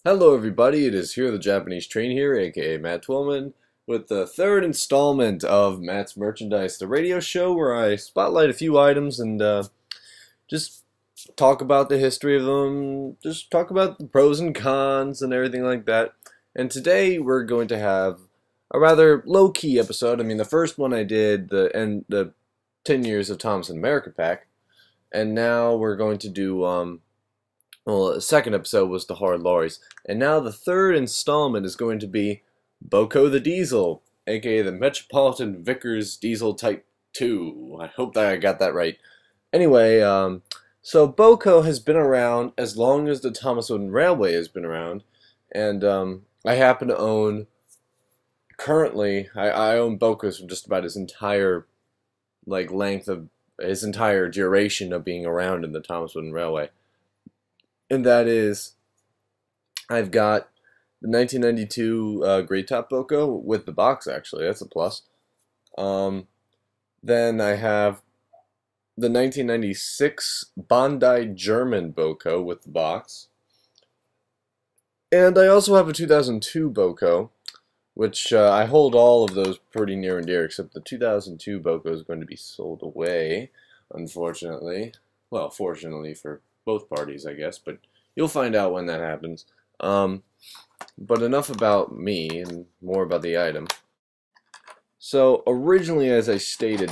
Hello everybody, it is Hero the Japanese Train here, aka Matt Twillman, with the third installment of Matt's Merchandise, the radio show where I spotlight a few items and just talk about the history of them, just talk about the pros and cons and everything like that. And today we're going to have a rather low-key episode. I mean, the first one I did, the 10 Years of Thomas and America pack, and now we're going to do well, the second episode was the hard lorries, and now the third installment is going to be BoCo the Diesel, aka the Metropolitan Vickers Diesel Type 2. I hope that I got that right. Anyway, so BoCo has been around as long as the Thomas Wooden Railway has been around, and I happen to own, currently, I own BoCos for just about his entire, length of, his entire duration of being around in the Thomas Wooden Railway. And that is, I've got the 1992 Great Top BoCo with the box, actually. That's a plus. Then I have the 1996 Bondi German BoCo with the box. And I also have a 2002 BoCo, which I hold all of those pretty near and dear, except the 2002 BoCo is going to be sold away, unfortunately. Well, fortunately for both parties, I guess, but you'll find out when that happens. But enough about me and more about the item. So originally, as I stated,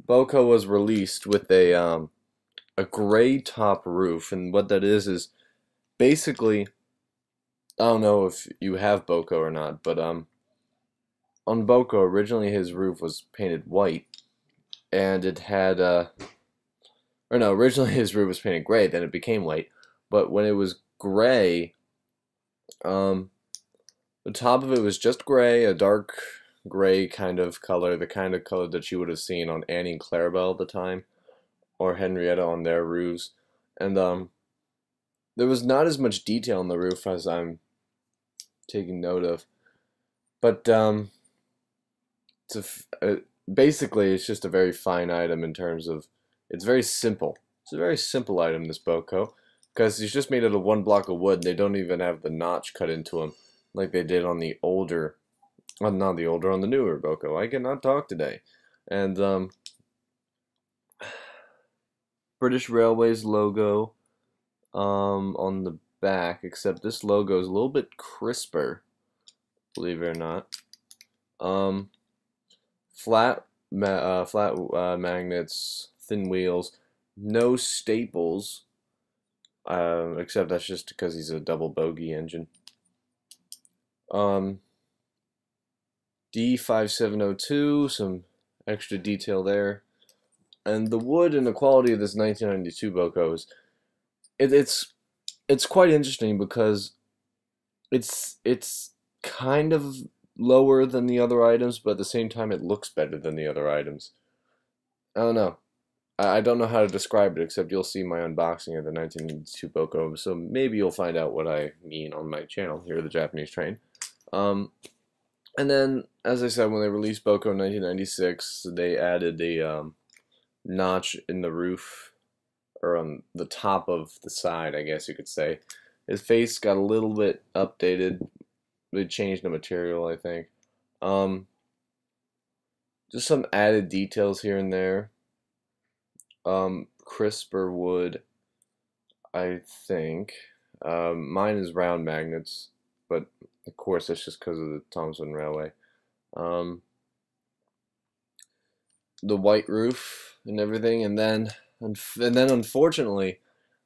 BoCo was released with a gray top roof, and what that is basically, I don't know if you have BoCo or not, but on BoCo originally his roof was painted white, and it had or no, originally his roof was painted gray, then it became white. But when it was gray, the top of it was just gray, a dark gray kind of color, the kind of color that you would have seen on Annie and Clarabelle at the time, or Henrietta on their roofs. And there was not as much detail on the roof as I'm taking note of. But basically, it's just a very fine item in terms of, it's very simple. It's a very simple item, this BoCo, because it's just made out of one block of wood. They don't even have the notch cut into them like they did on the older, well, not the older, on the newer BoCo. I cannot talk today. And British Railways logo on the back, except this logo is a little bit crisper, believe it or not. Flat magnets, thin wheels, no staples, except that's just because he's a double bogie engine. D5702, some extra detail there. And the wood and the quality of this 1992 BoCo is, it's quite interesting because it's kind of lower than the other items, but at the same time it looks better than the other items. I don't know. I don't know how to describe it, except you'll see my unboxing of the 1992 BoCo, so maybe you'll find out what I mean on my channel, Hiro the Japanese Train. And then, as I said, when they released BoCo in 1996, they added a notch in the roof, or on the top of the side, I guess you could say. His face got a little bit updated. They changed the material, I think. Just some added details here and there. Crisper wood, I think. Mine is round magnets, but of course that's just because of the Thomas Wooden Railway. The white roof and everything, and then unfortunately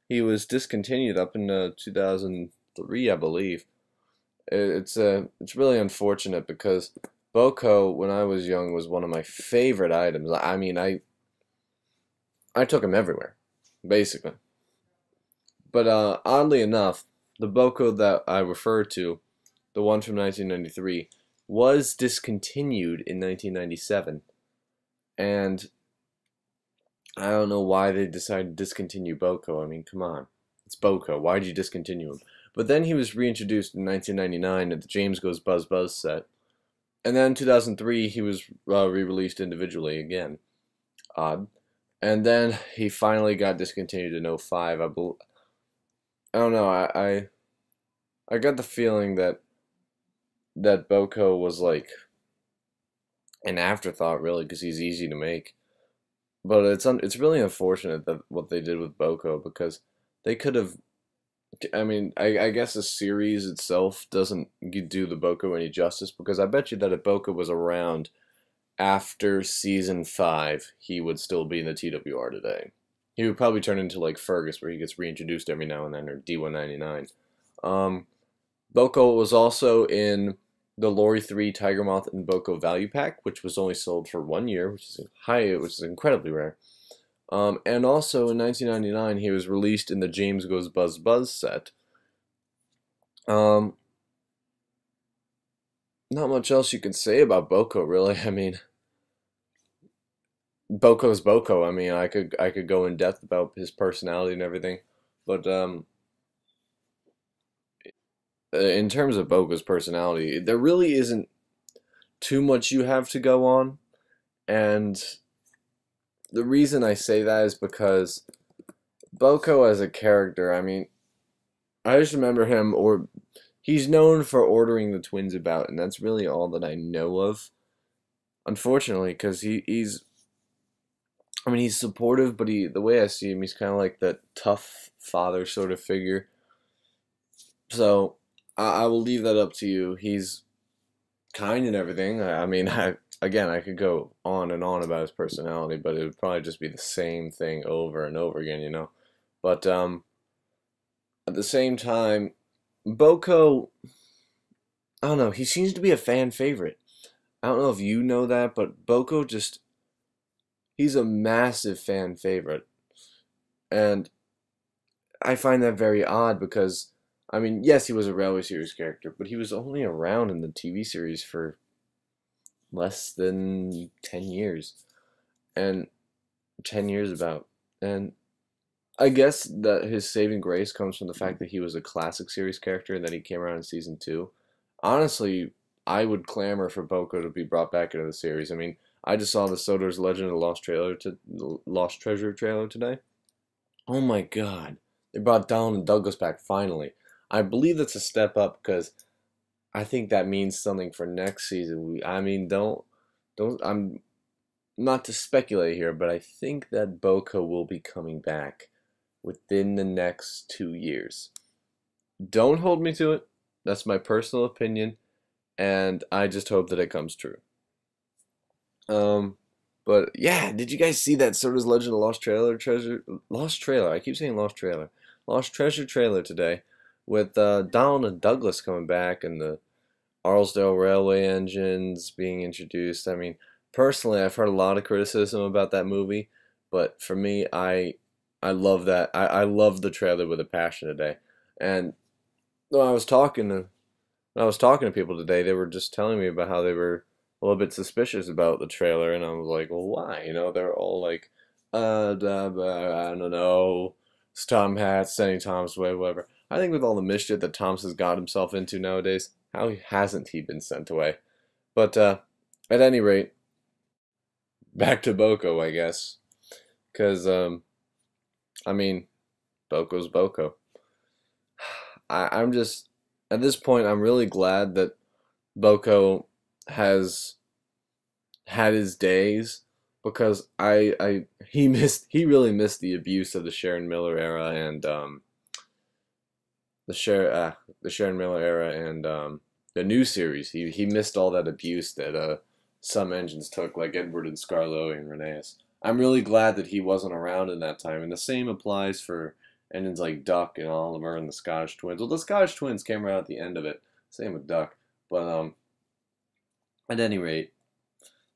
he was discontinued up in 2003, I believe. It's really unfortunate because BoCo, when I was young, was one of my favorite items. I mean, I took them everywhere, basically. But oddly enough, the BoCo that I refer to, the one from 1993, was discontinued in 1997. And I don't know why they decided to discontinue BoCo. I mean, come on. It's BoCo. Why'd you discontinue him? But then he was reintroduced in 1999 at the James Goes Buzz Buzz set. And then in 2003, he was re-released individually again. Odd. And then he finally got discontinued in 2005. I don't know. I got the feeling that BoCo was like an afterthought, really, because he's easy to make. But it's really unfortunate that what they did with BoCo, because they could have. I mean, I guess the series itself doesn't do the BoCo any justice, because I bet you that if BoCo was around after season 5, he would still be in the TWR today. He would probably turn into like Fergus, where he gets reintroduced every now and then, or D199. BoCo was also in the Lori 3 Tiger Moth and BoCo Value Pack, which was only sold for 1 year, which is incredibly rare. And also in 1999, he was released in the James Goes Buzz Buzz set. Not much else you can say about BoCo, really. I mean, BoCo's BoCo. I mean, I could go in depth about his personality and everything, but in terms of BoCo's personality, there really isn't too much you have to go on, and the reason I say that is because BoCo as a character, I mean, I just remember him, or he's known for ordering the twins about, and that's really all that I know of. Unfortunately, because he's, I mean, he's supportive, but the way I see him, he's kind of like that tough father sort of figure. So I will leave that up to you. He's kind and everything. I mean, again, I could go on and on about his personality, but it would probably just be the same thing over and over again, you know. But at the same time, BoCo, I don't know, he seems to be a fan favorite. I don't know if you know that, but BoCo just, he's a massive fan favorite. And I find that very odd because, I mean, yes, he was a Railway Series character, but he was only around in the TV series for less than 10 years. And 10 years about. And I guess that his saving grace comes from the fact that he was a classic series character and that he came around in season 2. Honestly, I would clamor for BoCo to be brought back into the series. I mean, I just saw the Soder's Legend of Lost Treasure trailer today. Oh my god. They brought Donald and Douglas back finally. I believe that's a step up because I think that means something for next season. I mean, I'm not to speculate here, but I think that BoCo will be coming back within the next 2 years. Don't hold me to it. That's my personal opinion, and I just hope that it comes true. But yeah, did you guys see that Soda's Legend of Lost Trailer? I keep saying Lost Trailer. Lost Treasure trailer today with Donald and Douglas coming back and the Arlesdale Railway engines being introduced. I mean, personally, I've heard a lot of criticism about that movie, but for me, I love that. I love the trailer with a passion today. And when I was talking to people today, they were just telling me about how they were a little bit suspicious about the trailer, and I was like, well, why? You know, they're all like, I don't know, it's Tom Hanks sending Tom's way, whatever. I think with all the mischief that Tom's has got himself into nowadays, how hasn't he been sent away? But at any rate, back to BoCo, I guess, because I mean, BoCo's BoCo. I'm just, at this point, I'm really glad that BoCo has had his days, because he really missed the abuse of the Sharon Miller era and the Sharon Miller era and the new series. He missed all that abuse that some engines took, like Edward and Scarlo and Reneus. I'm really glad that he wasn't around in that time, and the same applies for engines like Duck and Oliver and the Scottish Twins. Well, the Scottish Twins came around at the end of it. Same with Duck, but at any rate,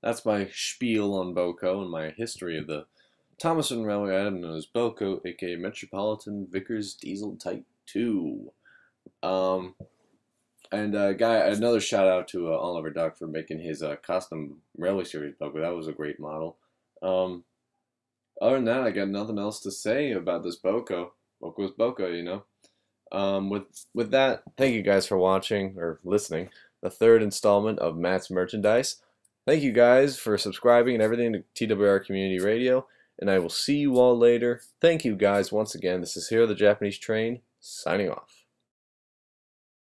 that's my spiel on BoCo and my history of the Thomason Railway item known as BoCo, aka Metropolitan Vickers Diesel Type 2. Another shout out to Oliver Duck for making his custom Railway Series BoCo. That was a great model. Other than that, I got nothing else to say about this BoCo. BoCo's BoCo, you know. With that, thank you guys for watching or listening the third installment of Matt's Merchandise. Thank you guys for subscribing and everything to TWR Community Radio, and I will see you all later. Thank you guys once again. This is HiroTheJapeneseTrain signing off.